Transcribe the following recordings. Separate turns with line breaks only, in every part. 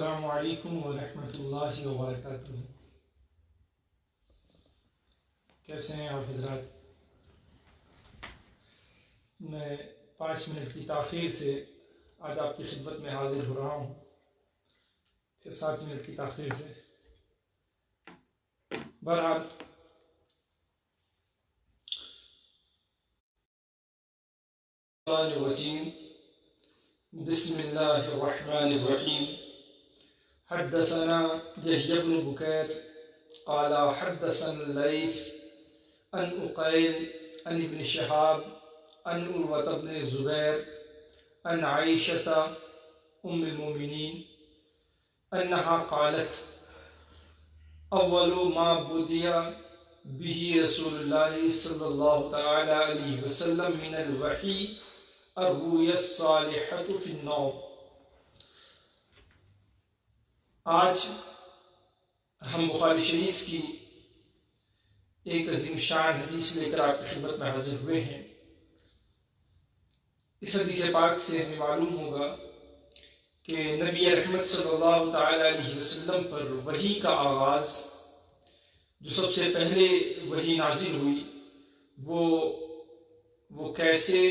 السلام علیکم ورحمۃ اللہ وبرکاتہ۔ کیسے ہیں آپ حضرات؟ میں 5 منٹ کی تاخیر سے آج آپ کی خدمت میں حاضر ہو رہا ہوں، 7 منٹ کی تاخیر سے۔ بہرحال بسم اللہ الرحمن الرحیم۔ حدثنا یحیی بن بکیر قال حدثنا اللیث عن عقیل عن ابن شہاب عن عروة بن الزبیر عن عائشة ام المؤمنین انہا قالت اول ما بدی به رسول اللہ صلی اللہ تعالی علیہ وسلم من الوحی الرؤیا الصالحۃ فی النوم۔ آج ہم بخاری شریف کی ایک عظیم شان حدیث لے کر آپ کی خدمت میں حاضر ہوئے ہیں۔ اس حدیث پاک سے ہمیں معلوم ہوگا کہ نبی رحمت صلی اللہ تعالی علیہ وسلم پر وحی کا آغاز، جو سب سے پہلے وحی نازل ہوئی، وہ کیسے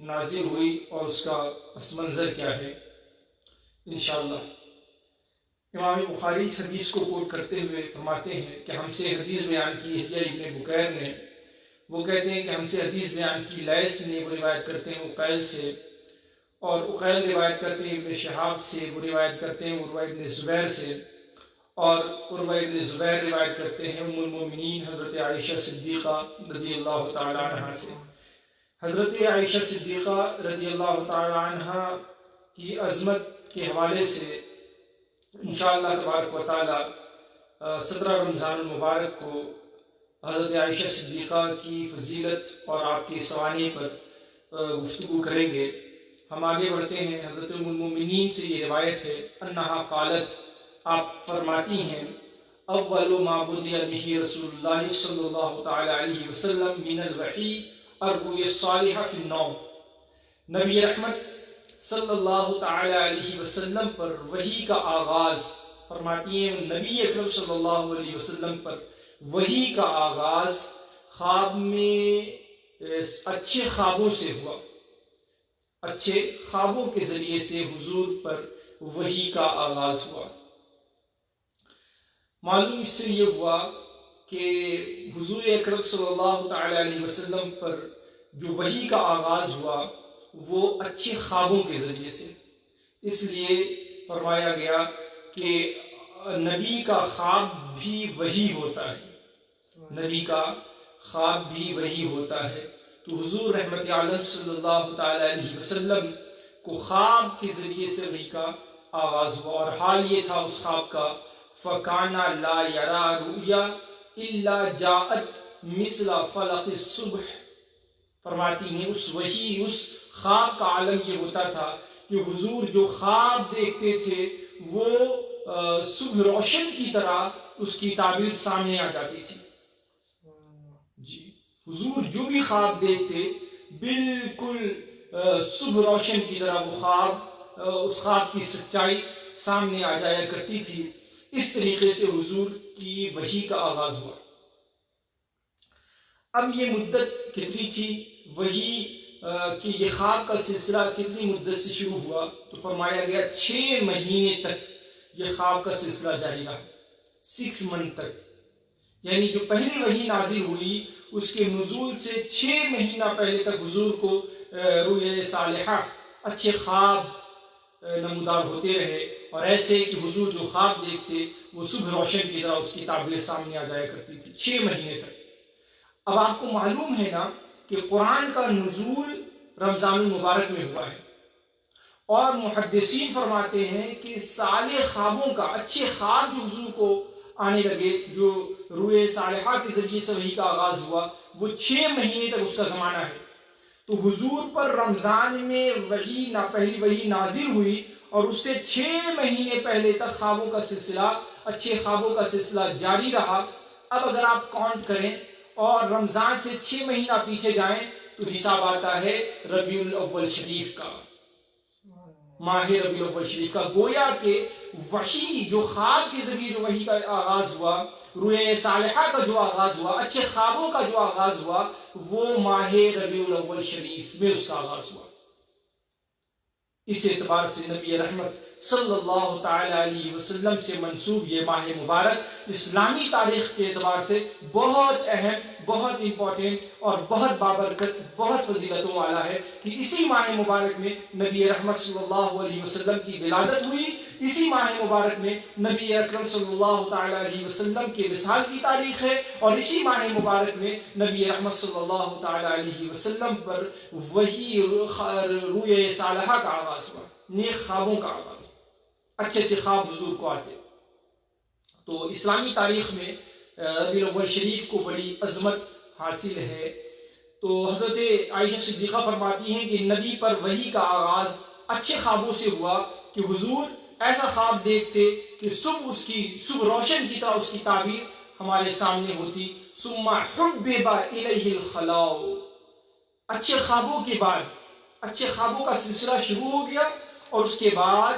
نازل ہوئی اور اس کا پس منظر کیا ہے، انشاءاللہ۔ امام بخاری اس حدیث کو کوٹ کرتے ہوئے فرماتے ہیں کہ ہم سے حدیث بیان کی یحییٰ ابن بکیر نے، وہ کہتے ہیں کہ ہم سے حدیث بیان کی لیث نے، وہ روایت کرتے ہیں عقیل سے، اور عقیل روایت کرتے ہیں ابن شہاب سے، وہ روایت کرتے ہیں عروہ ابن زبیر سے، اور عروہ ابن زبیر روایت کرتے ہیں ام المؤمنین حضرت عائشہ صدیقہ رضی اللہ تعالی عنہ سے۔ حضرت عائشہ صدیقہ رضی اللہ تعالی عنہ کی عظمت کے حوالے سے انشاءاللہ تبارک و تعالی 17 رمضان المبارک کو حضرت عائشہ صدیقہ کی فضیلت اور آپ کی ثوانی پر گفتگو کریں گے۔ ہم آگے بڑھتے ہیں۔ حضرت ام المؤمنین سے یہ روایت ہے، انہا قالت، آپ فرماتی ہیں، اول ما بدی به رسول اللہ صلی اللہ تعالی علیہ وسلم من الوحی الرؤیا الصالحۃ فی النوم۔ نبی رحمت صلی اللہ تعالی علیہ وسلم پر وحی کا آغاز، فرماتی ہیں نبی اکرم صلی اللہ علیہ وسلم پر وحی کا آغاز خواب میں اچھے خوابوں سے ہوا، اچھے خوابوں کے ذریعے سے حضور پر وحی کا آغاز ہوا۔ معلوم اس سے یہ ہوا کہ حضور اکرم صلی اللہ تعالی علیہ وسلم پر جو وحی کا آغاز ہوا وہ اچھے خوابوں کے ذریعے سے، اس لیے فرمایا گیا کہ نبی کا خواب بھی وحی ہوتا ہے، نبی کا خواب بھی وحی ہوتا ہے۔ تو حضور رحمت عالم صلی اللہ تعالی علیہ وسلم کو خواب کے ذریعے سے وحی کا آغاز ہوا، اور حال یہ تھا اس خواب کا، فَكَانَ لَا يَرَى رُؤْيَا إِلَّا جَاءَتْ مِثْلَ فَلَقِ الصُّبْحِ۔ فرماتی ہیں اس خواب کا عالم یہ ہوتا تھا کہ حضور جو خواب دیکھتے تھے وہ صبح روشن کی طرح اس کی تعبیر سامنے آ جاتی تھی۔ جی، حضور جو بھی خواب دیکھتے بالکل صبح روشن کی طرح وہ خواب، اس خواب کی سچائی سامنے آ جایا کرتی تھی۔ اس طریقے سے حضور کی وحی کا آغاز ہوا۔ اب یہ مدت کتنی تھی وحی کہ یہ خواب کا سلسلہ کتنی مدت سے شروع ہوا؟ تو فرمایا گیا 6 مہینے تک یہ خواب کا سلسلہ جاری رہا، 6 منتھ تک، یعنی جو پہلی وحی نازل ہوئی اس کے نزول سے 6 مہینہ پہلے تک حضور کو رؤیا صالحہ، اچھے خواب نمودار ہوتے رہے، اور ایسے کہ حضور جو خواب دیکھتے وہ صبح روشن کی طرح اس کی تعبیر سامنے آ جایا کرتی تھی 6 مہینے تک۔ اب آپ کو معلوم ہے نا کہ قرآن کا نزول رمضان المبارک میں ہوا ہے، اور محدثین فرماتے ہیں کہ صالح خوابوں کا، اچھے خواب جو حضور کو آنے لگے، جو رؤیا صالحہ کے ذریعے سے وحی کا آغاز ہوا، وہ 6 مہینے تک اس کا زمانہ ہے۔ تو حضور پر رمضان میں پہلی وحی نازل ہوئی، اور اس سے 6 مہینے پہلے تک خوابوں کا سلسلہ، اچھے خوابوں کا سلسلہ جاری رہا۔ اب اگر آپ کاؤنٹ کریں اور رمضان سے 6 مہینہ پیچھے جائیں تو حساب آتا ہے ربیع الاول شریف کا۔ ماہ ربیع الاول شریف کا، گویا کہ وحی جو خواب کے ذریعے جو وحی کا آغاز ہوا، روئے صالحہ کا جو آغاز ہوا، اچھے خوابوں کا جو آغاز ہوا، وہ ماہ ربیع الاول شریف میں اس کا آغاز ہوا۔ اس اعتبار سے نبی رحمت صلی اللہ تعالی علیہ وسلم سے منسوب یہ ماہ مبارک اسلامی تاریخ کے اعتبار سے بہت اہم، بہت امپورٹنٹ اور بہت بابرکت، بہت فضیلتوں والا ہے کہ اسی ماہ مبارک میں نبی رحمت صلی اللہ علیہ وسلم کی ولادت ہوئی، اسی ماہ مبارک میں نبی اکرم صلی اللہ تعالی علیہ وسلم کے وصال کی تاریخ ہے، اور اسی ماہ مبارک میں نبی رحمت صلی اللہ تعالی علیہ وسلم پر وہی روئے صالحہ کا آغاز ہوا، نیک خوابوں کا آغاز، اچھے اچھے خواب حضور کو آتے۔ تو اسلامی تاریخ میں ربیع الاول شریف کو بڑی عظمت حاصل ہے۔ تو حضرت عائشہ صدیقہ فرماتی ہیں کہ نبی پر وحی کا آغاز اچھے خوابوں سے ہوا کہ حضور ایسا خواب دیکھتے کہ صبح روشن کی طرح اس کی تعبیر ہمارے سامنے ہوتی، ثم حبب الیہ الخلاء، اچھے خوابوں کے بعد اچھے خوابوں کا سلسلہ شروع ہو گیا، اور اس کے بعد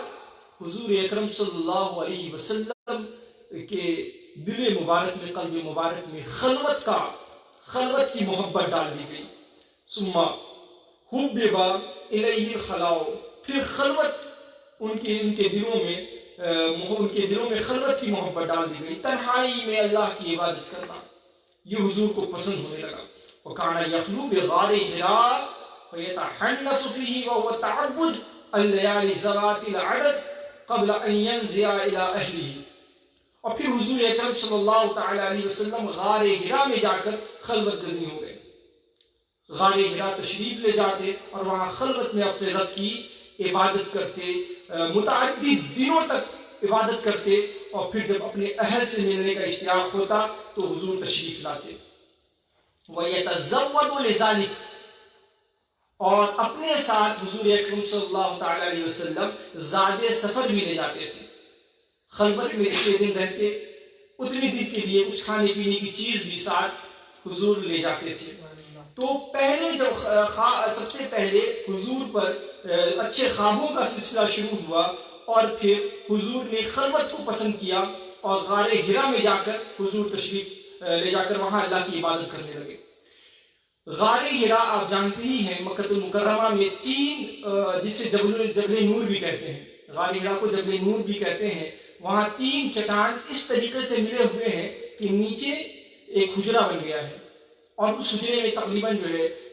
حضور اکرم صلی اللہ علیہ وسلم کے دل مبارک میں، قلب مبارک میں خلوت کی محبت ڈال دی گئی۔ ثم حبب الیہ الخلاء، پھر خلوت ان کے دلوں میں خلوت کی محبت ڈال دی گئی، تنہائی میں اللہ کی عبادت کرنا یہ حضور کو پسند ہونے لگا۔ وَكَانَ يَخْلُو بِغَارِ حِرَاءَ فَيَتَحَنَّسُ فِيهِ وَهُوَ تَعَبُّدُ اللَّيَالِ ذَوَاتِ الْعَدَدِ قَبْلَ أَن يَنزِعَ إِلَىٰ أَهْلِهِ، اور پھر حضور اکرم صلی اللہ تعالی علیہ وسلم غار حرا میں جا کر خلوت گزین ہو گئے۔ غار حرا تشریف لے جاتے اور وہاں خلوت میں اپنے رب کی عبادت کرتے، متعدد دنوں تک عبادت کرتے، اور پھر جب اپنے اہل سے ملنے کا اشتیاق ہوتا تو حضور تشریف لاتے۔ وَيَتَزَوَّدُ لِذَلِكَ، اور اپنے ساتھ حضور اکرم صلی اللہ تعالی علیہ وسلم زاد سفر بھی لے جاتے تھے۔ خلوت میں اتنے دن رہتے، اتنے دن کے لیے کچھ کھانے پینے کی چیز بھی ساتھ حضور لے جاتے تھے۔ تو پہلے سب سے پہلے حضور پر اچھے خوابوں کا سلسلہ شروع ہوا، اور پھر حضور نے خلوت کو پسند کیا اور غار حرا میں جا کر حضور تشریف لے جا کر وہاں اللہ کی عبادت کرنے لگے۔ غار حرا آپ جانتے ہی ہیں مکہ المکرمہ میں جسے جبل نور بھی کہتے ہیں، غار حرا کو جبل نور بھی کہتے ہیں، وہاں 3 چٹان اس طریقے سے ملے ہوئے ہیں کہ نیچے ایک حجرہ بن گیا ہے، اور اس حجرے میں تقریباً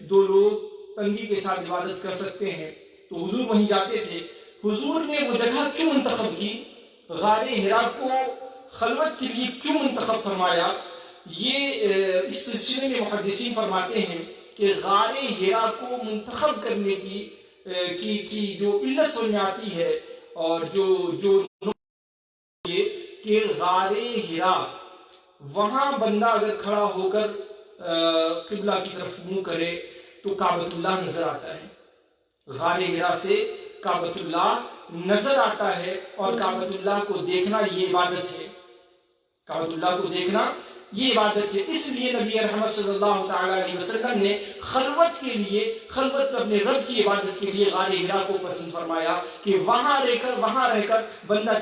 2 لوگ تنگی کے ساتھ عبادت کر سکتے ہیں۔ تو حضور وہیں جاتے تھے۔ حضور نے وہ جگہ کیوں منتخب کی، غار حرا کو خلوت کے لیے کیوں منتخب فرمایا، یہ اس سلسلے میں محدثین فرماتے ہیں کہ غار حرا کو منتخب کرنے کی جو علت سمجھ آتی ہے، اور جو کہ غار حرا وہاں بندہ اگر کھڑا ہو کر قبلہ کی طرف منہ کرے تو کعبۃ اللہ نظر آتا ہے، غار حرا سے کعبۃ اللہ نظر آتا ہے، اور کعبۃ اللہ کو دیکھنا یہ عبادت ہے، کعبۃ اللہ کو دیکھنا یہ عبادت ہے۔ اس لیے نبی رحمت صلی اللہ تعالی علیہ وسلم نے خلوت میں اپنے رب کی عبادت کے لیے غار حرا کو پسند فرمایا کہ وہاں رہ کر بندہ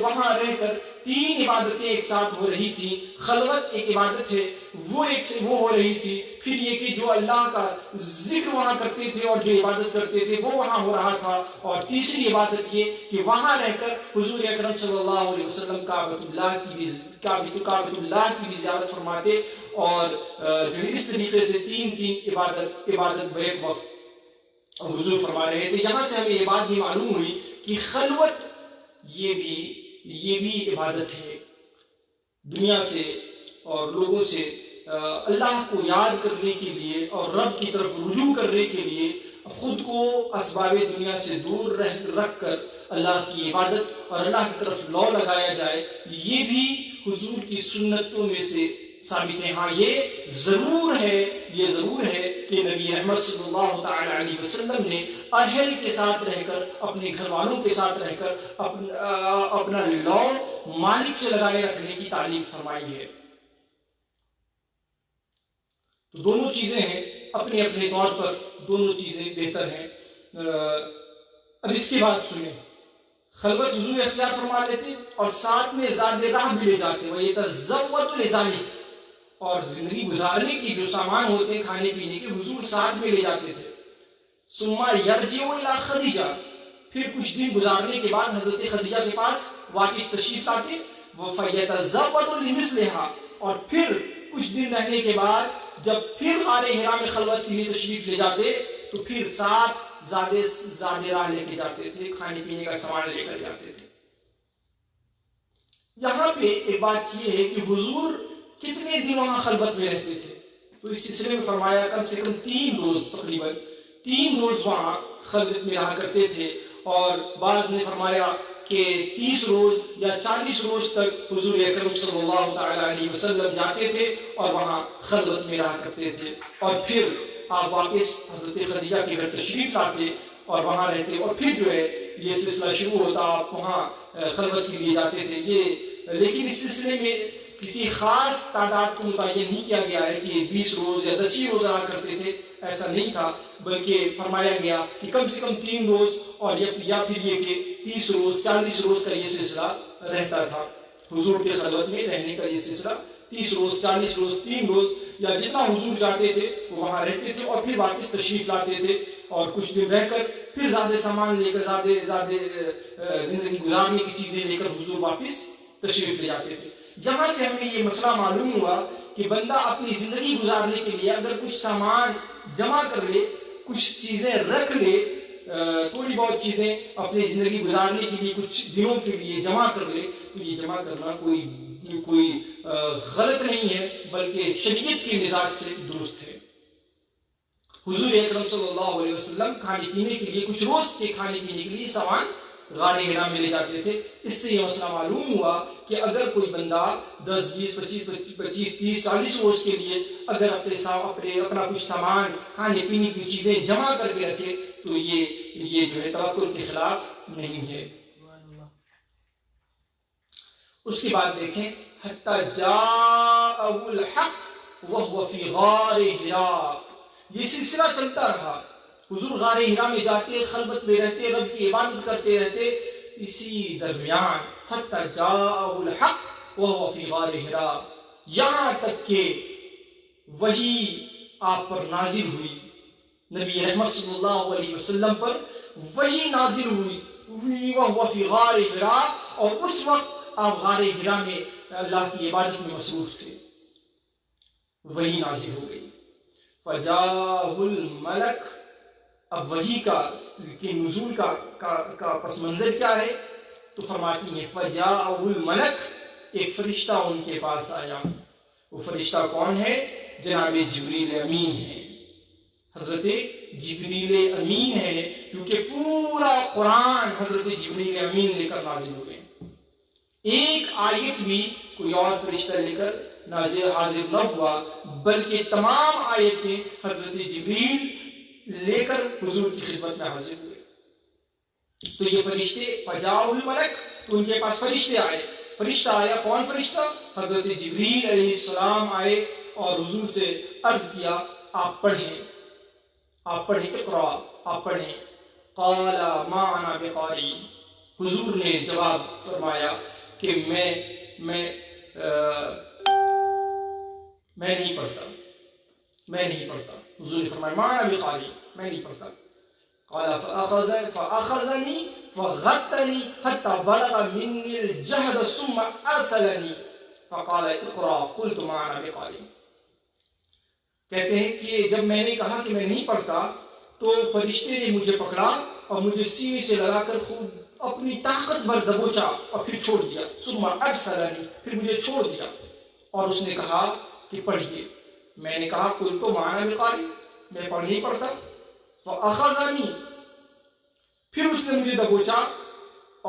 وہاں رہ کر 3 عبادتیں ایک ساتھ ہو رہی تھیں۔ خلوت ایک عبادت ہے، وہ ہو رہی تھی، پھر یہ کہ جو اللہ کا ذکر وہاں کرتے تھے اور جو عبادت کرتے تھے وہ وہاں ہو رہا تھا، اور تیسری عبادت یہ کہ وہاں رہ کر حضور اکرم صلی اللہ علیہ وسلم کعبۃ اللہ کی بھی زیارت فرماتے، اور جو اس طریقے سے 3 عبادت بیک وقت حضور فرما رہے تھے۔ یہاں سے ہمیں یہ بات بھی معلوم ہوئی کہ خلوت یہ بھی عبادت ہے، دنیا سے اور لوگوں سے اللہ کو یاد کرنے کے لیے اور رب کی طرف رجوع کرنے کے لیے خود کو اسباب دنیا سے دور رکھ کر اللہ کی عبادت اور اللہ کی طرف لو لگایا جائے، یہ بھی حضور کی سنتوں میں سے ثابت ہے۔ ہاں یہ ضرور ہے کہ نبی احمد صلی اللہ تعالی علیہ وسلم نے اہل کے ساتھ رہ کر، اپنے گھر والوں کے ساتھ رہ کر اپنا لو مالک سے لگائے رکھنے کی تعلیم فرمائی ہے۔ تو دونوں چیزیں ہیں، اپنے اپنے طور پر دونوں چیزیں بہتر ہیں۔ اب اس کے بعد سنیں، خلوت حضور اختیار فرما لیتے اور ساتھ میں زاد راہ بھی لے جاتے، وَيَتَزَوَّدُ لِذَلِكَ، اور زندگی گزارنے کی جو سامان ہوتے ہیں کھانے پینے کے حضور ساتھ میں لے جاتے تھے۔ ثُمَّ يَرْجِعُ إِلَىٰ خَدِیجَہ، پھر کچھ دن گزارنے کے بعد حضرت خدیجہ کے پاس واپس تشریف لاتے، فَيَتَزَوَّدُ لِمِثْلِهَا، اور پھر کچھ دن رہنے کے بعد جب پھر غار حرا میں خلوت کے لیے تشریف لے جاتے تو پھر ساتھ زاد راہ لے کے جاتے تھے، کھانے پینے کا سامان لے کر جاتے تھے۔ یہاں پہ ایک بات یہ ہے کہ حضور کتنے دن وہاں خلوت میں رہتے تھے، تو اس سلسلے میں فرمایا کم سے کم 3 روز، تقریباً 3 روز وہاں خلوت میں رہا کرتے تھے، اور بعض نے فرمایا کہ 30 روز یا 40 روز تک حضور اکرم صلی اللہ تعالیٰ علیہ وسلم جاتے تھے اور وہاں خلوت میں رہا کرتے تھے، اور پھر آپ واپس حضرت خدیجہ کے گھر تشریف لاتے اور وہاں رہتے، اور پھر جو ہے یہ سلسلہ شروع ہوتا، آپ وہاں خلوت کے لیے جاتے تھے۔ لیکن اس سلسلے میں کسی خاص تعداد کو متعین نہیں کیا گیا ہے کہ 20 روز یا 10 روز رہا کرتے تھے، ایسا نہیں تھا، بلکہ فرمایا گیا کہ کم سے کم 3 روز اور یا پھر یہ کہ 30 روز 40 روز کا یہ سلسلہ رہتا تھا۔ حضور کے خلوت میں رہنے کا یہ سلسلہ 30 روز 40 روز 3 روز یا جتنا حضور چاہتے تھے وہ وہاں رہتے تھے، اور پھر واپس تشریف لاتے تھے، اور کچھ دن رہ کر پھر زیادہ سامان لے کر زیادہ زندگی گزارنے کی چیزیں لے کر حضور واپس تشریف لے جاتے تھے۔ یہاں سے ہمیں یہ مسئلہ معلوم ہوا کہ بندہ اپنی زندگی گزارنے کے لیے اگر کچھ سامان جمع کر لے، کچھ چیزیں رکھ لے، تھوڑی بہت چیزیں اپنی زندگی گزارنے کے لیے کچھ دنوں کے لیے جمع کر لے، تو یہ جمع کرنا کوئی غلط نہیں ہے، بلکہ شریعت کے مزاج سے درست ہے۔ حضور اکرم صلی اللہ علیہ وسلم کھانے پینے کے لیے کچھ روز کے کھانے پینے کے لیے سامان غار حرا میں لے جاتے تھے۔ اس سے یہ مسئلہ معلوم ہوا کہ اگر کوئی بندہ 10 20 25 30 40 روز کے لیے اگر اپنا کچھ سامان کھانے پینے کی چیزیں جمع کر کے رکھے تو یہ جو ہے توکل کے خلاف نہیں ہے۔ اس کے بعد دیکھیں، حتی جاءہ الحق وہو فی غار حرا، یہ سلسلہ چلتا رہا۔ حضور غار حرا میں جاتے، خلوت میں رہتے، رب کی عبادت کرتے رہتے، اسی درمیان حتی جاءہ الحق وہو فی غار حرا، یہاں تک کہ وحی آپ پر نازل ہوئی، نبی رحمت صلی اللہ علیہ وسلم پر وحی نازل ہوئی وہو فی غار حرا، اور اس وقت آپ غار حرا میں اللہ کی عبادت میں مصروف تھے، وحی نازل ہو گئی۔ فجاءہ الملک، اب وحی کے نزول کا پس منظر کیا ہے تو فرماتی ہیں فجاءہ الملک، ایک فرشتہ ان کے پاس آیا۔ وہ فرشتہ کون ہے؟ جناب جبریل امین ہے، حضرت جبریل امین ہے، کیونکہ پورا قرآن حضرت جبریل امین لے کر نازل ہوئے، ایک آیت بھی کوئی اور فرشتہ لے کر حاضر نہ ہوا، بلکہ تمام آیتیں حضرت جبریل لے کر حضور کی خدمت میں حاضر ہوئے۔ تو یہ فرشتے فجاءہ الملک، تو ان کے پاس فرشتے آئے، فرشتہ آیا، کون فرشتہ؟ حضرت جبریل علیہ السلام آئے اور حضور سے عرض کیا آپ پڑھیں، اقرا، آپ پڑھیں۔ قال ما انا بقاری، حضور نے جواب فرمایا کہ میں نہیں پڑھتا۔ حضور نے فرمایا ما انا بقاری، میں نہیں پڑھتا۔ قال فاخذني فغطني حتى بلغ مني الجهد ثم ارسلني فقال اقرا قلت ما انا بقاری۔ کہتے ہیں کہ جب میں نے کہا کہ میں نہیں پڑھتا تو فرشتے نے مجھے پکڑا اور مجھے سینے سے لگا کر خوب اپنی طاقت بھر دبوچا اور پھر چھوڑ دیا، ثم ارسلني، پھر مجھے چھوڑ دیا، اور اس نے کہا کہ پڑھیے۔ میں نے کہا قلت ما انا بقاری، میں پڑھ نہیں پڑھتا۔ فاخذني، پھر اس نے مجھے دبوچا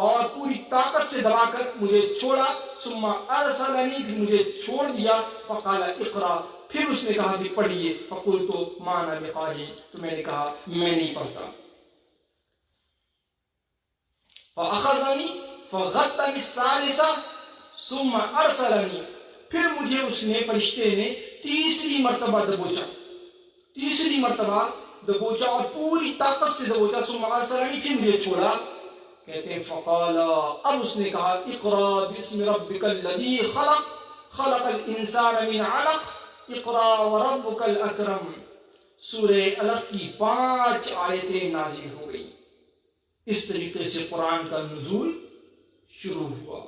اور پوری طاقت سے دبا کر مجھے چھوڑا، ثم ارسلني، پھر مجھے چھوڑ دیا، فقال اقرا، پھر اس نے کہا کہ پڑھیے، فقلت ما انا بقاری، تو میں نے کہا میں نہیں پڑھتا۔ فاخذني فغطني الثالثة ثم ارسلني، پھر مجھے اس نے فرشتے نے تیسری مرتبہ دبوچا، تیسری مرتبہ دبوچا اور پوری طاقت سے دبوچا. ثم ارسلنی، پھر مجھے چھوڑا. کہتے ہیں فقال، اب اس نے کہا اقرا باسم ربک الذی خلق خلق الانسان من علق اقرا وربک الاکرم. سورہ علق کی 5 آیتیں نازل ہو گئی. اس طریقے سے قرآن کا نزول شروع ہوا.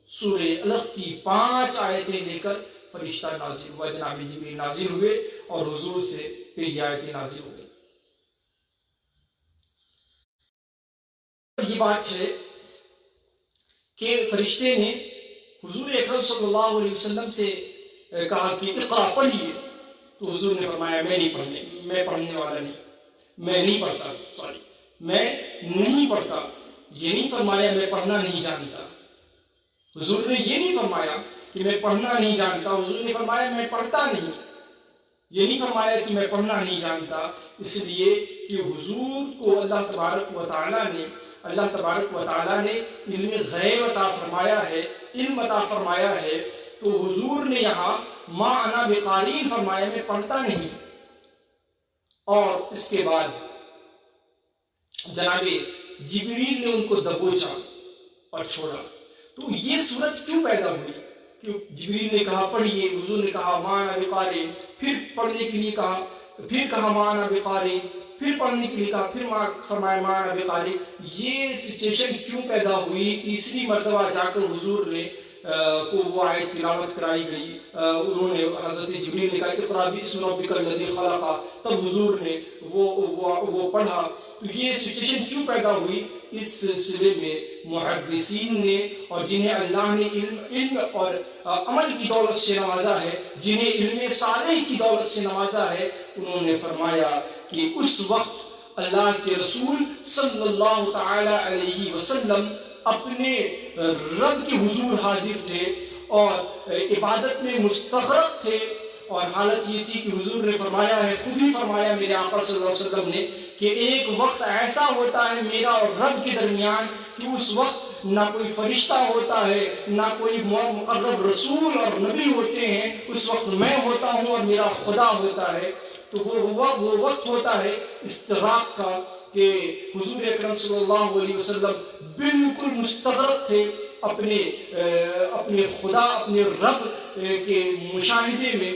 سورہ علق کی 5 آیتیں لے کر فرشتہ نازل ہوا، جناب جبریل نازل ہوئے اور حضور سے پھر یہ آیتیں نازل ہو گئی. یہ بات ہے کہ فرشتے نے حضور اکرم صلی اللہ علیہ وسلم سے کہا کہ اقرا پڑھیے، تو حضور نے فرمایا میں پڑھنے والا نہیں، میں نہیں پڑھتا. یہ نہیں فرمایا میں پڑھنا نہیں جانتا. حضور نے یہ نہیں فرمایا کہ میں پڑھنا نہیں جانتا. حضور نے فرمایا میں پڑھتا نہیں. یہ نہیں فرمایا کہ میں پڑھنا نہیں جانتا، اس لیے کہ حضور کو اللہ تبارک و تعالیٰ نے علم غیب عطا فرمایا ہے، علم عطا فرمایا ہے. تو حضور نے یہاں ما انا بقارئ فرمایا، میں پڑھتا نہیں. اور اس کے بعد جناب جبریل نے ان کو دبوچا اور چھوڑا. تو یہ صورت کیوں پیدا ہوئی کہ جبریل نے کہا پڑھیے، حضور نے کہا ما انا بقارئ، پھر پڑھنے کے لیے کہا، پھر کہا ما انا بقارئ، پھر پڑھنے کے لیے کہا، پھر فرمایا ما انا بقارئ. یہ سچویشن کیوں پیدا ہوئی؟ تیسری مرتبہ جا کر حضور نے کو وہ آیت تلاوت کرائی گئی. انہوں نے حضرت جبریل نے کہا اقرا باسم ربک الذی خلق، تب حضور نے وہ پڑھا. تو یہ سچویشن کیوں پیدا ہوئی؟ اس سلسلے میں محدثین نے اور جنہیں اللہ نے علم اور عمل کی دولت سے نوازا ہے، جنہیں علم صالح کی دولت سے نوازا ہے، انہوں نے فرمایا کہ اس وقت اللہ کے رسول صلی اللہ تعالی علیہ وسلم اپنے رب کے حضور حاضر تھے اور عبادت میں مستغرق تھے. اور حالت یہ تھی کہ حضور نے فرمایا ہے، خود ہی فرمایا میرے آقا صلی اللہ علیہ وسلم نے، کہ ایک وقت ایسا ہوتا ہے میرا اور رب کے درمیان کہ اس وقت نہ کوئی فرشتہ ہوتا ہے، نہ کوئی مقرب رسول اور نبی ہوتے ہیں. اس وقت میں ہوتا ہوں اور میرا خدا ہوتا ہے. تو وہ وقت ہوتا ہے استغراق کا کہ حضور اکرم صلی اللہ علیہ وسلم بالکل مستغرق تھے اپنے خدا، اپنے رب کے مشاہدے میں،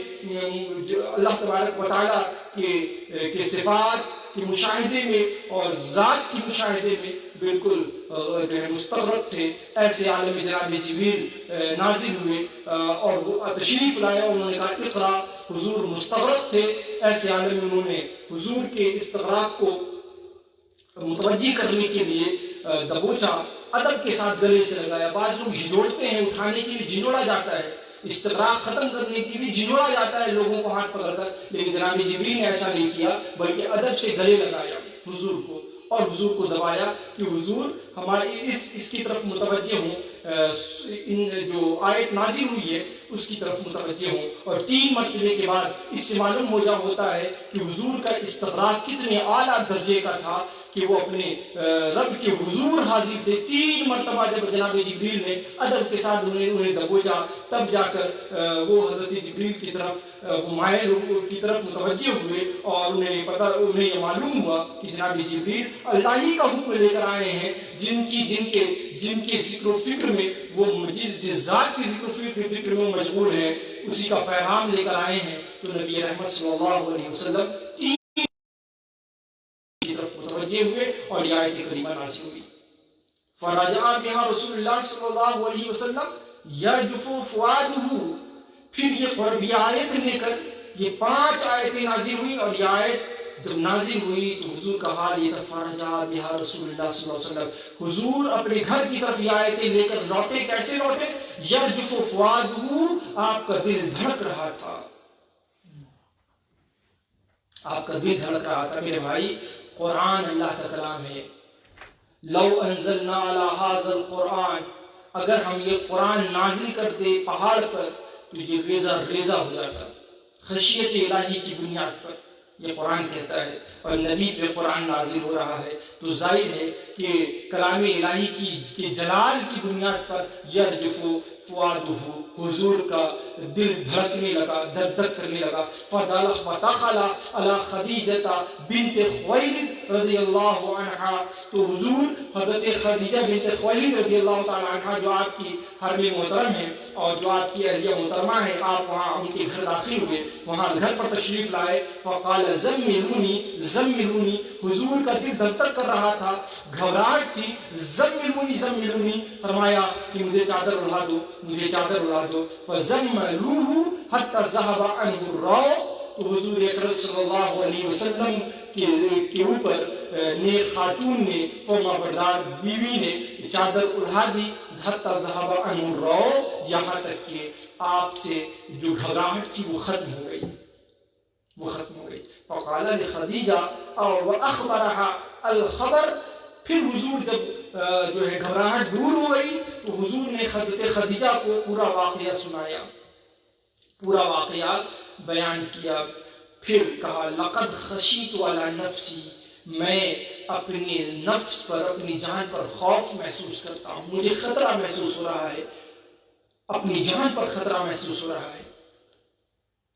اللہ تبارک و تعالیٰ کے صفات کے مشاہدے میں اور ذات کے مشاہدے میں بالکل جو ہے مستغرق تھے. ایسے عالم جناب جبریل نازل ہوئے اور وہ تشریف لائے. انہوں نے کہا اقرا. حضور مستغرق تھے. ایسے عالم میں انہوں نے حضور کے استغراق کو متوجہ کرنے کے لیے دبوچا، ادب کے ساتھ گلے سے لگایا. بعض لوگ جھنجھوڑتے ہیں، اٹھانے کے لیے جھنجھوڑا جاتا ہے، استغراق ختم کرنے کے لیے جھنجھوڑا جاتا ہے لوگوں کو ہاتھ پکڑ کر، لیکن جناب جبریل نے ایسا نہیں کیا، بلکہ ادب سے گلے لگایا حضور کو اور حضور کو دبایا کہ حضور ہماری اس کی طرف متوجہ ہوں، ان جو آیت نازل ہوئی ہے اس کی طرف متوجہ ہوں. اور 3 مرتبے کے بعد اس سے معلوم ہوتا ہے کہ حضور کا استغراق کتنے اعلیٰ درجے کا تھا کہ وہ اپنے رب کے حضور حاضر تھے. 3 مرتبہ جب جناب جبریل نے ادب کے ساتھ انہیں دبوچا، تب جا کر وہ حضرت جبریل کی طرف وہ مائل کی طرف متوجہ ہوئے اور انہیں یہ معلوم ہوا کہ جناب جبریل اللہ ہی کا حکم لے کر آئے ہیں، جن کے ذکر و فکر میں وہ جس ذات کے ذکر و فکر میں مشغول ہیں اسی کا پیغام لے کر آئے ہیں. تو نبی رحمت صلی اللہ علیہ وسلم کی طرف متوجہ ہوئے اور یہ آیت کریمہ نازل ہوئی. فرجع بها رسول اللہ صلی اللہ علیہ وسلم یرجف فؤادہ. پھر یہ آیت لے کر یہ 5 آیتیں نازل ہوئی اور یہ آیت جب نازل ہوئی تو حضور کا حال یہ تھا. فرجع بها رسول اللہ صلی اللہ علیہ وسلم. حضور اپنے گھر کی طرف یہ آیتیں لے کر لوٹے. کیسے لوٹے؟ یرجف فؤادہ. آپ کا دل دھڑک رہا تھا، آپ کا دل دھڑک رہا تھا. میرے بھائی، قرآن اللہ کا کلام ہے. لو انزلنا علی ھذا القرآن، اگر ہم یہ قرآن نازل کرتے پہاڑ پر تو یہ ریزہ ریزہ ہو جاتا. خشیت الہی کی بنیاد پر یہ قرآن کہتا ہے اور نبی پہ قرآن نازل ہو رہا ہے. تو تو ظاہر ہے کہ کلام الہی کی جلال کی بنیاد پر یرجف فؤادہ، حضور کا دل دھڑکنے لگا، دھک دھک کرنے لگا. فدخل علی خدیجہ بنت خویلد رضی اللہ عنہا، تو حضور حضرت خدیجہ بنت خویلد رضی اللہ تعالی عنہا جو آپ کی حرم محترم ہے اور جو آپ کی اہلیہ محترمہ ہے، آپ وہاں ان کے گھر داخل ہوئے، وہاں گھر پر تشریف لائے. فقال زملونی زملونی، حضور کا دل دھک دھک کر رہا تھا، گھبراہٹ تھی. زملونی زملونی، فرمایا کہ مجھے چادر اڑا دو، مجھے چادر اڑا دو. فزملوہ حتی ذہب عنہ الروع، تو حضور اکرم صلی اللہ علیہ وسلم کے اوپر نیک خاتون نے، فرما بردار بیوی نے چادر اڑا دی. حتی ذہب عنہ الروع، یہاں تک کہ آپ سے جو گھبراہٹ تھی وہ ختم ہو گئی، وہ ختم ہو گئی. فقال لخدیجہ واخبرها الخبر، پھر حضور جب جو ہے گھبراہٹ دور ہو گئی تو حضور نے حضرت خدیجہ کو پورا واقعہ سنایا، پورا واقعہ بیان کیا. پھر کہا لقد خشیت علی نفسی، میں اپنے نفس پر، اپنی جان پر خوف محسوس کرتا ہوں، مجھے خطرہ محسوس ہو رہا ہے، اپنی جان پر خطرہ محسوس ہو رہا ہے.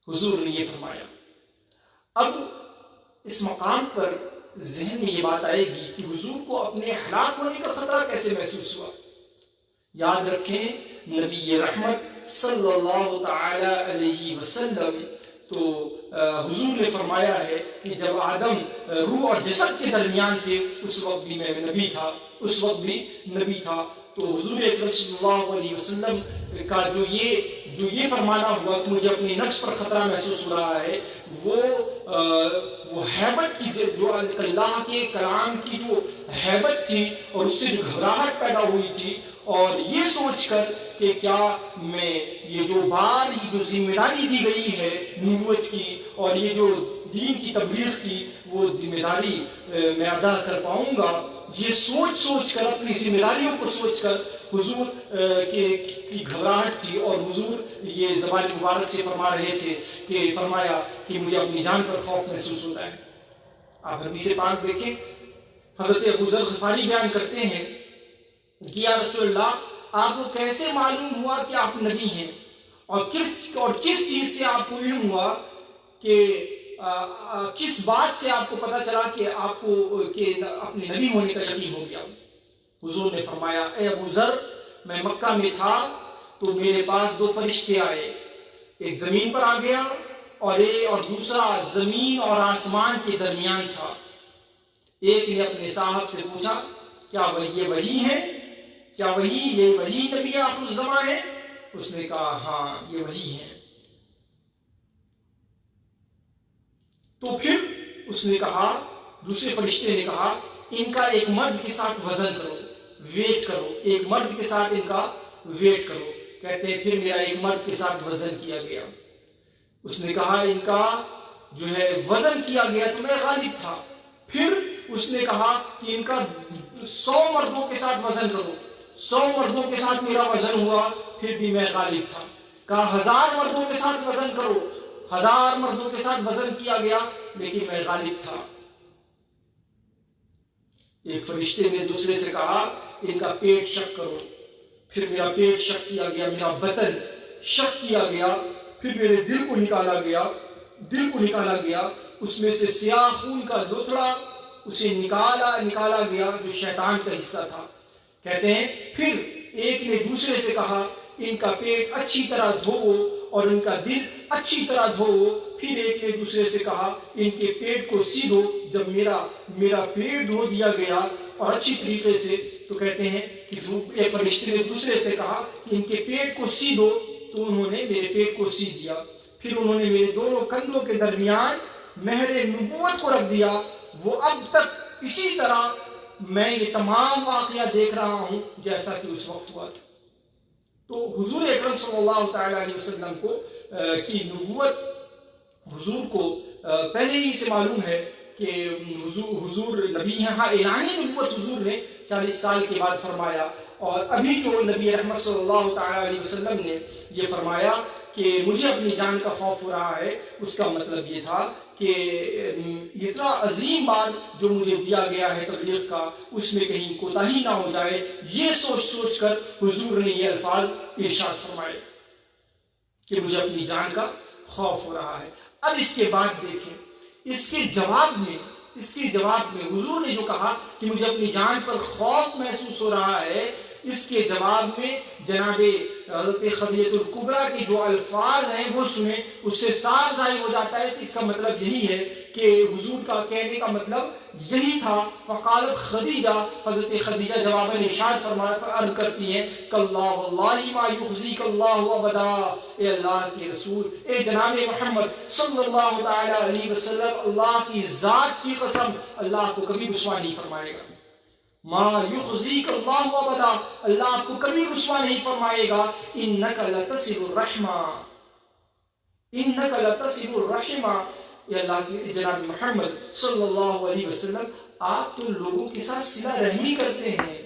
حضور نے یہ فرمایا. اب اس مقام پر ذہن میں یہ بات آئے گی کہ حضور کو اپنے ہلاک ہونے کا خطرہ کیسے محسوس ہوا. یاد رکھیں نبی رحمت صلی اللہ تعالی علیہ وسلم تو حضور نے فرمایا ہے کہ جب آدم روح اور جسد کے درمیان تھے اس وقت بھی میں نبی تھا، اس وقت بھی نبی تھا. تو حضور اکرم صلی اللہ علیہ وسلم کا جو یہ فرمانا ہوا کہ مجھے اپنی نفس پر خطرہ محسوس ہو رہا ہے، وہ ہیبت کی، جو اللہ کے کلام کی جو ہیبت تھی اور اس سے جو گھبراہٹ پیدا ہوئی تھی، اور یہ سوچ کر کہ کیا میں یہ جو ذمہ داری دی گئی ہے نبوت کی اور یہ جو دین کی تبلیغ کی وہ ذمہ داری میں ادا کر پاؤں گا، یہ سوچ کر، اپنی ذمہ داریوں کو سوچ کر حضور کی گھبراہٹ تھی. اور حضور یہ زبان مبارک سے فرما رہے تھے کہ فرمایا کہ مجھے اپنی جان پر خوف محسوس ہوتا ہے. آپ حدیث پاک دیکھیں، حضرت ابو ذر غفاری بیان کرتے ہیں کہ یا رسول اللہ، آپ کو کیسے معلوم ہوا کہ آپ نبی ہیں، اور کس چیز سے آپ کو علم ہوا، کہ کس بات سے آپ کو پتہ چلا کہ آپ کو کہ اپنے نبی ہونے کا یقین ہو گیا. حضور نے فرمایا اے ابو ذر، میں مکہ میں تھا تو میرے پاس 2 فرشتے آئے، ایک زمین پر آ گیا اور دوسرا زمین اور آسمان کے درمیان تھا. ایک نے اپنے صاحب سے پوچھا کیا یہ وہی ہے، کیا یہ وہی نبی آخر الزماں ہے؟ اس نے کہا ہاں یہ وہی ہے. تو پھر اس نے کہا، دوسرے فرشتے نے کہا ان کا ایک مرد کے ساتھ وزن کرو، ویٹ کرو، ایک مرد کے ساتھ ان کا ویٹ کرو. کہتے ہیں پھر میرا ایک مرد کے ساتھ وزن کیا گیا. اس نے کہا ان کا جو ہے وزن کیا گیا تو میں غالب تھا. پھر اس نے کہا کہ ان کا 100 مردوں کے ساتھ وزن کرو، 100 مردوں کے ساتھ میرا وزن ہوا، پھر بھی میں غالب تھا. کہا 1000 مردوں کے ساتھ وزن کرو، 1000 مردوں کے ساتھ وزن کیا گیا لیکن میں غالب تھا. ایک فرشتے نے دوسرے سے کہا ان کا پیٹ شک کرو، پھر میرا پیٹ شک کیا گیا، میرا بطن شک کیا گیا، پھر میرے دل کو نکالا گیا، اس میں سے سیاہ خون کا لوتھڑا اسے نکالا گیا جو شیطان کا حصہ تھا. کہتے ہیں پھر ایک نے دوسرے سے کہا ان کا پیٹ اچھی طرح دھوؤ اور ان کا دل اچھی طرح دھوؤ. پھر ایک نے دوسرے سے کہا ان کے پیٹ کو سیدھو. جب میرا پیٹ دھو دیا گیا اور اچھی طریقے سے، تو کہتے ہیں کہ ایک فرشتے نے دوسرے سے کہا کہ ان کے پیٹ کو سیدھو، تو انہوں نے میرے پیٹ کو سی دیا. پھر انہوں نے میرے دونوں کندھوں کے درمیان مہر نبوت کو رکھ دیا. وہ اب تک اسی طرح میں یہ تمام واقعہ دیکھ رہا ہوں جیسا کہ اس وقت ہوا تھا. تو حضور اکرم صلی اللہ تعالی علیہ وسلم کو کی نبوت حضور کو پہلے ہی سے معلوم ہے کہ حضور نبی ہیں. ہاں اعلانی نبوت حضور نے 40 سال کے بعد فرمایا، اور ابھی جو نبی رحمت صلی اللہ تعالی علیہ وسلم نے یہ فرمایا کہ مجھے اپنی جان کا خوف ہو رہا ہے، اس کا مطلب یہ تھا کہ اتنا عظیم بات جو مجھے دیا گیا ہے تبلیغ کا، اس میں کہیں کوتاہی نہ ہو جائے، یہ سوچ سوچ کر حضور نے یہ الفاظ ارشاد فرمائے کہ مجھے اپنی جان کا خوف ہو رہا ہے۔ اب اس کے بعد دیکھیں، اس کے جواب میں حضور نے جو کہا کہ مجھے اپنی جان پر خوف محسوس ہو رہا ہے، اس کے جواب میں جناب حضرت خدیجہ الکبریٰ کے جو الفاظ ہیں وہ سنیں، اس سے صاف ظاہر ہو جاتا ہے کہ اس کا مطلب یہی ہے کہ حضور کا کہنے کا مطلب یہی تھا۔ فقالت خدیجہ، حضرت خدیجہ جواباً ارشاد عرض کرتی ہیں کاللہ واللہ ما یخزیک اللہ ابدا، اے اللہ کے رسول، اے جناب محمد صلی اللہ تعالی علیہ وسلم، اللہ کی ذات کی قسم، اللہ کو کبھی رسوا نہیں فرمائے گا۔ ما یخزیک اللہ ابدا، اللہ آپ کو کبھی رسوا نہیں فرمائے گا۔ انک لتصل الرحمہ، انک لتصل الرحمہ، یہ اللہ کے جناب محمد صلی اللہ علیہ وسلم، آپ تو لوگوں کے ساتھ صلہ رحمی کرتے ہیں،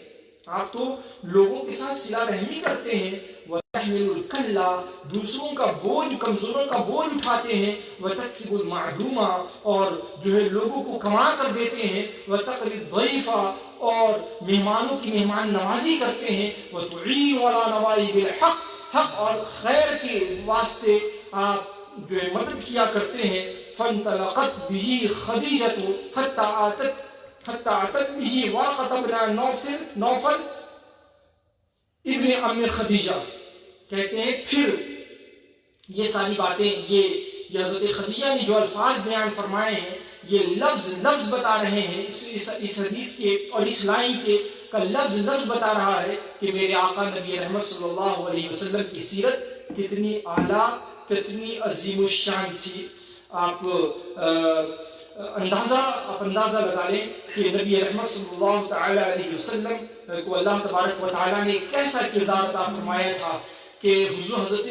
آپ تو لوگوں کے ساتھ صلہ رحمی کرتے ہیں۔ وتحمل الکلہ، دوسروں کا بوجھ، کمزوروں کا بوجھ اٹھاتے ہیں۔ وتکسب المعدومہ، اور جو ہے لوگوں کو کما کر دیتے ہیں۔ وتقری الضیف، اور مہمانوں کی مہمان نوازی کرتے ہیں۔ وتعین علی نوائب الحق، حق اور خیر کے واسطے آپ جو ہے مدد کیا کرتے ہیں۔ فانطلقت به خدیجہ حتی اتت به ورقۃ بن نوفل ابن ام خدیجہ، کہتے ہیں پھر یہ ساری باتیں، یہ حضرت خدیجہ نے جو الفاظ بیان فرمائے ہیں، یہ لفظ بتا رہے ہیں اس حدیث کے، اور اس لائن کے کا لفظ بتا رہا ہے کہ میرے آقا نبی رحمت صلی اللہ علیہ وسلم کی سیرت کتنی اعلیٰ، کتنی عظیم الشان تھی۔ آپ اندازہ لگا لیں کہ نبی رحمت صلی اللہ تعالی علیہ وسلم کو اللہ تبارک و تعالیٰ نے کیسا کردار عطا فرمایا تھا کہ حضرت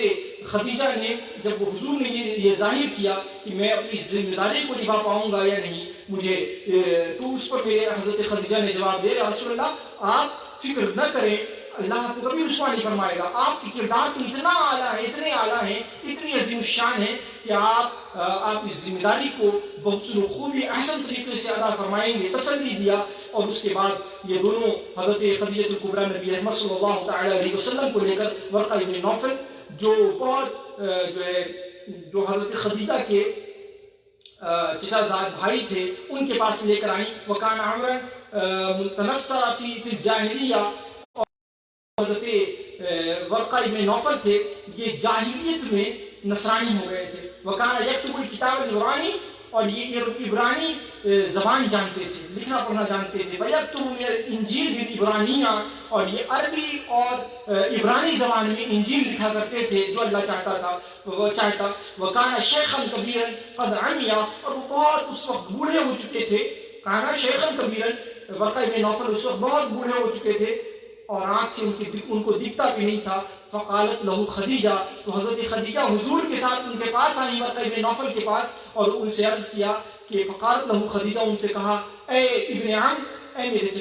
خدیجہ نے، جب حضور نے یہ ظاہر کیا کہ میں اپنی ذمہ داری کو نبھا پاؤں گا یا نہیں مجھے، تو اس پر میرے حضرت خدیجہ نے جواب دے، رسول اللہ آپ فکر نہ کریں، اللہ آپ کو کبھی رسوا نہیں فرمائے گا، آپ کی کردار تو اتنا اعلیٰ ہے، اتنے اعلیٰ ہیں، اتنی عظیم الشان ہے کہ آپ اس ذمہ داری کو بحسن خوبی احسن طریقے سے ادا فرمائیں گے، تسلی دیا۔ اور اس کے بعد یہ دونوں حضرت خدیجہ الکبریٰ نبی رحمت صلی اللہ تعالی علیہ وسلم کو لے کر ورقہ ابن نوفل، جو بہت جو حضرت خدیجہ کے چچا زاد بھائی تھے، ان کے پاس لے کر آئیں۔ وکان عمرا متنصر فی الجاہلیہ، حضرت ورقہ ابن نوفل تھے، یہ جاہلیت میں نصرانی ہو گئے تھے۔ وکان یکتب الکتاب العبرانی، اور یہ عبرانی زبان جانتے تھے، لکھنا پڑھنا جانتے تھے۔ ویکتب من الانجیل بالعبرانیہ، اور یہ عربی اور عبرانی زبان میں انجیل لکھا کرتے تھے جو اللہ چاہتا۔ وکان شیخا کبیرا قد عمی، اور وہ بہت اس وقت بوڑھے ہو چکے تھے۔ کانا شیخا کبیرا، ورقہ ابن نوفل اس وقت بہت بوڑھے ہو چکے تھے اور آنکھ سے ان کو دکھتا بھی نہیں تھا۔ فقالت لہو خدیجہ، تو حضرت خدیجہ حضور کے ساتھ ان کے پاس آئی، ورقہ ابن نوفل کے پاس، اور ان سے عرض کیا کہ فقالت لہو خدیجہ، ان سے کہا اے ابن عم، اے میرے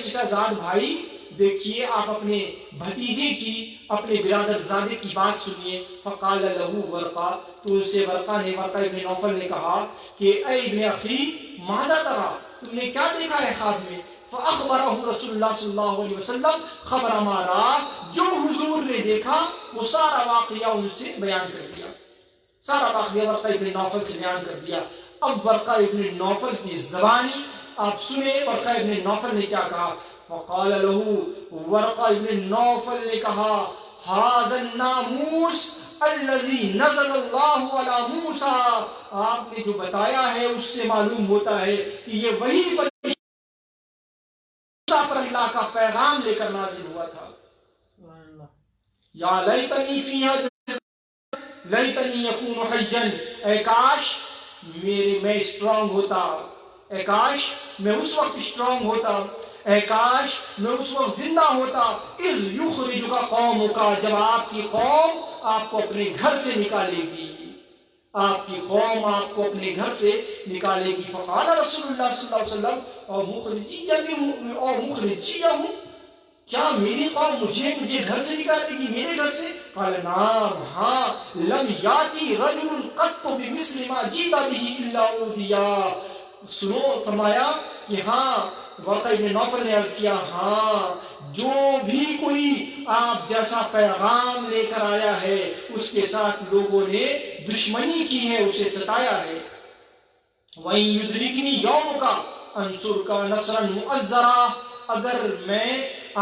چچا زاد بھائی، دیکھیے آپ اپنے بھتیجے کی، اپنے برادر زادے کی بات سنیے۔ فقال لہو ورقہ، تو ان سے ورقہ ابن نوفل نے کہا کہ اے ابن اخی ماذا ترى، تم نے کیا دیکھا ہے خواب میں؟ فأخبرہ رسول اللہ صلی اللہ علیہ وسلم خبر ما رأى، جو حضور نے دیکھا وہ سارا واقعہ ان سے بیان کر دیا، سارا واقعہ ورقہ ابن نوفل سے بیان کر دیا۔ اب ورقہ ابن نوفل کی زبانی آپ سنیں، ورقہ ابن نوفل نے کیا کہا۔ فقال له، ورقہ ابن نوفل نے کہا هذا الناموس الذي نزل اللہ علی موسیٰ، آپ نے جو بتایا ہے اس سے معلوم ہوتا ہے کہ یہ وہی پر اللہ کا پیغام لے کر نازل ہوا تھا۔ یا لیتنی فیہا لیتنی یکون حیا، اے کاش میں اسٹرانگ ہوتا، اے کاش میں اس وقت اسٹرانگ ہوتا، اے کاش میں اس وقت زندہ ہوتا۔ اذ یخرجک قومک، جب آپ کی قوم آپ کو اپنے گھر سے نکالے گی، آپ کی قوم آپ کو اپنے گھر سے نکالے گی۔ فقال رسول اللہ صلی اللہ علیہ وسلم اور مخرجیہم، کیا میری قوم مجھے گھر سے نکالے گی، میرے گھر سے؟ قال نعم، ہاں، لم یاتی رجل قط بمثل ما جیت به الا اودیا. سنو، فرمایا کہ ہاں، ورقہ ابن نوفل نے عرض کیا، ہاں، جو بھی کوئی آپ جیسا پیغام لے کر آیا ہے اس کے ساتھ لوگوں نے دشمنی کی ہے، اسے ستایا ہے. وَإِن يُدْرِكْنِي يَوْمُكَ أَنْصُرْكَ نَصْرًا مُؤَزَّرًا، اگر میں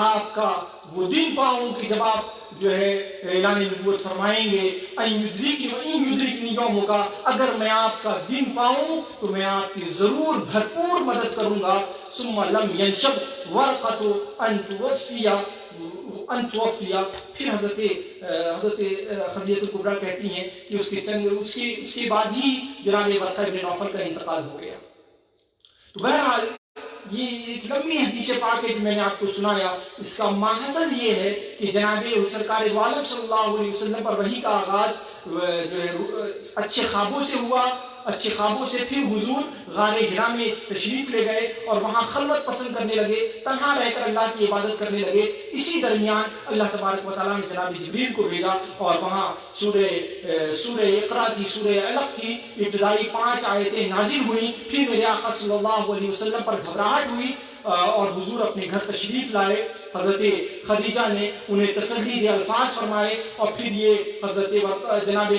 آپ کا وہ دن پاؤں کہ جب آپ جو ہے اعلان نبوت فرمائیں گے، وَإِن يُدْرِكْنِي يَوْمُكَ، اگر میں آپ کا دن پاؤں تو میں آپ کی ضرور بھرپور مدد کروں گا. ثُمَّ لَمْ يَنْشَبْ وَرْقَةُ أَن توفیہ. پھر حضرت خدیجہ کبریٰ کہتی ہیں کہ اس کے بعد ہی جناب ورقہ ابن نوفل کا انتقال ہو گیا. تو بہرحال یہ ایک لمبی حدیث پاک ہے جو میں نے آپ کو سنایا. اس کا ماحصل یہ ہے کہ جناب سرکار دو عالم صلی اللہ علیہ وسلم پر وحی کا آغاز جو ہے اچھے خوابوں سے ہوا. اچھے خوابوں سے پھر حضور غار حرا میں تشریف لے گئے اور وہاں خلوت پسند کرنے لگے، تنہا رہ کر اللہ کی عبادت کرنے لگے. اسی درمیان اللہ تبارک و تعالیٰ نے جناب جبریل کو بھیجا اور وہاں سورہ اقرا کی، سورہ علق کی ابتدائی 5 آیتیں نازل ہوئیں. پھر میرے آقا صلی اللہ علیہ وسلم پر گھبراہٹ ہوئی اور حضور اپنے گھر تشریف لائے. حضرت خدیجہ نے انہیں تسلی دے الفاظ فرمائے اور پھر یہ حضرت جناب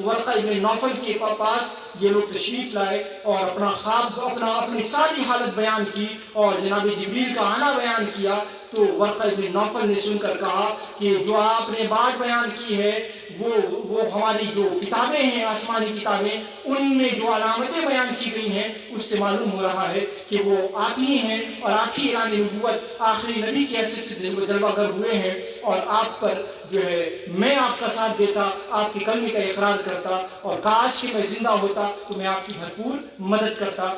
ورقہ ابن نوفل کے پاس یہ لوگ تشریف لائے اور اپنا خواب، اپنی ساری حالت بیان کی اور جناب جبریل کا آنا بیان کیا. تو ورقہ ابن نوفل نے سن کر کہا کہ جو آپ نے بات بیان کی ہے وہ ہماری جو کتابیں ہیں، آسمانی کتابیں، ان میں جو علامتیں بیان کی گئی ہیں اس سے معلوم ہو رہا ہے کہ وہ آپ ہی ہیں اور آپ ہی اعلان نبوت آخری نبی کی حیثیت سے جلوہ گر ہوئے ہیں. اور آپ پر جو ہے میں آپ کا ساتھ دیتا، آپ کے کلمے کا اقرار کرتا اور کاش کہ میں زندہ ہوتا تو میں آپ کی بھرپور مدد کرتا.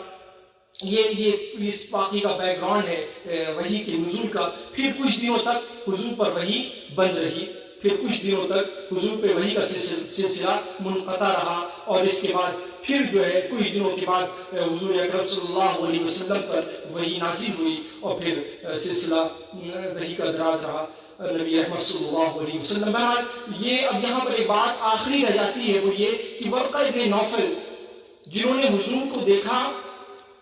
یہ اس باقی کا بیک گراؤنڈ ہے وحی کے نزول کا. پھر کچھ دنوں تک حضور پر وحی بند رہی، پھر کچھ دنوں تک حضور پہ وحی کا سلسلہ منقطع رہا اور اس کے بعد پھر جو ہے کچھ دنوں کے بعد حضور اکرم صلی اللہ علیہ وسلم پر وحی نازل ہوئی اور پھر سلسلہ وحی کا دراز رہا نبی احمد صلی اللہ علیہ وسلم. بہرحال یہ اب یہاں پر ایک بات آخری رہ جاتی ہے، وہ یہ کہ ورقہ ابن نوفل جنہوں نے حضور کو دیکھا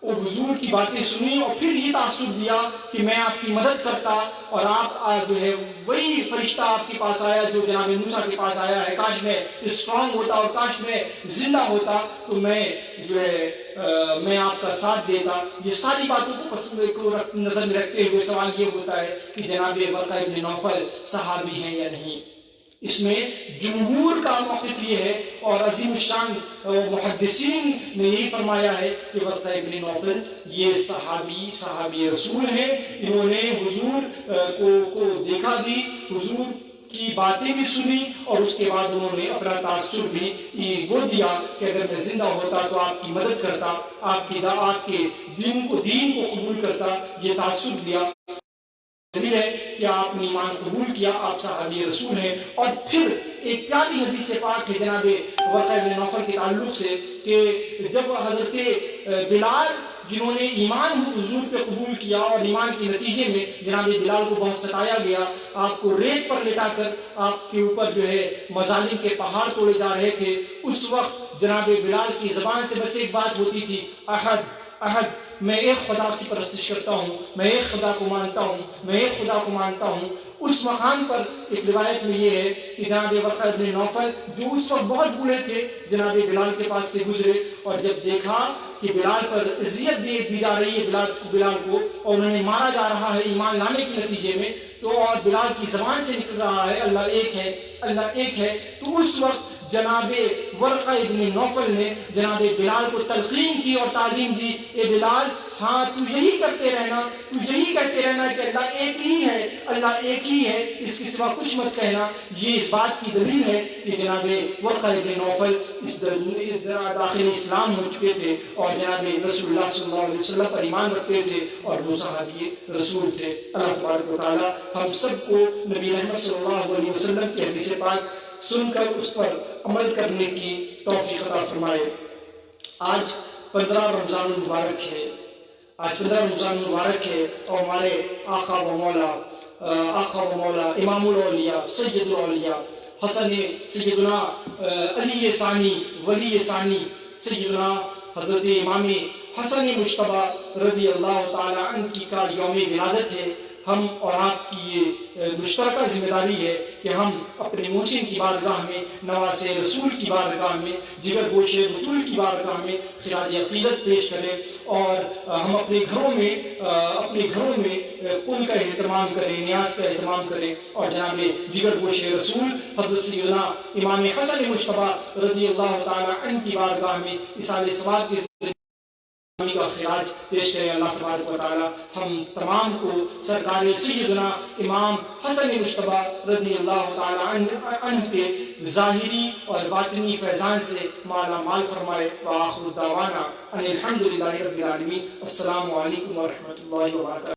اور حضور کی باتیں سنی اور پھر یہ تاثر دیا کہ میں آپ کی مدد کرتا اور آپ جو ہے وہی فرشتہ آپ کے پاس آیا جو جناب موسیٰ کے پاس آیا ہے، کاش میں اسٹرانگ ہوتا اور کاش میں زندہ ہوتا تو میں جو ہے میں آپ کا ساتھ دیتا. یہ ساری باتوں کو نظر میں رکھتے ہوئے سوال یہ ہوتا ہے کہ جناب ورقہ ابن نوفل صحابی ہیں یا نہیں. اس میں جمہور کا موقف یہ ہے اور عظیم الشان محدثین نے یہی فرمایا ہے کہ ورقہ ابن نوفل یہ صحابی رسول ہیں. انہوں نے حضور کو دیکھا بھی، حضور کی باتیں بھی سنی اور اس کے بعد انہوں نے اپنا تاثر بھی وہ دیا کہ اگر میں زندہ ہوتا تو آپ کی مدد کرتا، آپ کے دین کو قبول کرتا. یہ تاثر دیا دلیل ہے کہ آپ نے ایمان قبول کیا، آپ صحابی رسول ہیں. اور پھر ایک پیاری حدیث پاک ہے جناب ورقہ ابن نوفل کے تعلق سے کہ جب حضرت بلال جنہوں نے ایمان حضور پہ قبول کیا اور ایمان کے نتیجے میں جناب بلال کو بہت ستایا گیا، آپ کو ریت پر لٹا کر آپ کے اوپر جو ہے مظالم کے پہاڑ توڑے جا رہے تھے، اس وقت جناب بلال کی زبان سے بس ایک بات ہوتی تھی، احد احد، میں ایک خدا کی پرستش کرتا ہوں، میں ایک خدا کو مانتا ہوں، میں ایک خدا کو مانتا ہوں. اس مقام پر ایک روایت میں یہ ہے کہ جناب ورقہ ابن نوفل جو اس وقت بہت بوڑھے تھے جناب بلال کے پاس سے گزرے اور جب دیکھا کہ بلال پر اذیت دی جا رہی ہے بلال کو اور انہوں نے مارا جا رہا ہے ایمان لانے کے نتیجے میں، تو اور بلال کی زبان سے نکل رہا ہے اللہ ایک ہے، اللہ ایک ہے، تو اس وقت جناب ورقہ ابن نوفل نے جناب بلال کو تلقین کی اور تعلیم دی، اے بلال ہاں تو یہی کہتے رہنا کہ اللہ ایک ہی ہے، اللہ ایک ہی ہے، اس کے سوا کچھ مت کہنا. یہ اس بات کی دلیل ہے کہ جناب ورقہ ابن نوفل اس داخل اسلام ہو چکے تھے اور جناب رسول اللہ صلی اللہ علیہ وسلم پر ایمان رکھتے تھے اور وہ صحابی رسول تھے. اللہ تبارک و تعالی ہم سب کو نبی محمد صلی اللہ علیہ وسلم کی حدیث پاک سن کر اس پر عمل کرنے کی توفیق عطا فرمائے. آج 15 رمضان المبارک ہے، اور ہمارے آقا و مولا آقا و مولا امام الاولیاء سید الاولیاء حسن سیدنا علی ثانی ولی ثانی سیدنا حضرت امام حسن مجتبیٰ رضی اللہ تعالی عنہ کی کا یوم ولادت ہے. ہم اور آپ کی یہ مشترکہ ذمہ داری ہے کہ ہم اپنے محسن کی بارگاہ میں، نواز رسول کی بارگاہ میں، جگر گوش بطول کی بارگاہ میں خراج عقیدت پیش کریں، اور ہم اپنے گھروں میں قل کا اہتمام کریں، نیاز کا اہتمام کریں، اور جناب جگر گوش رسول حضرت سیدنا امام حسن مجتبیٰ رضی اللہ تعالی عنہ کی بارگاہ میں اصالِ ثواب کے کا خراج پیش کریں. اللہ تبارک و تعالی ہم تمام کو سرکار سیدنا امام حسن مجتبیٰ رضی اللہ تعالی عنہ کے ظاہری اور باطنی فیضان سے مالا مال فرمائے. وآخر دعوانا ان الحمد للہ رب العالمین. السلام علیکم ورحمۃ اللہ وبرکاتہ.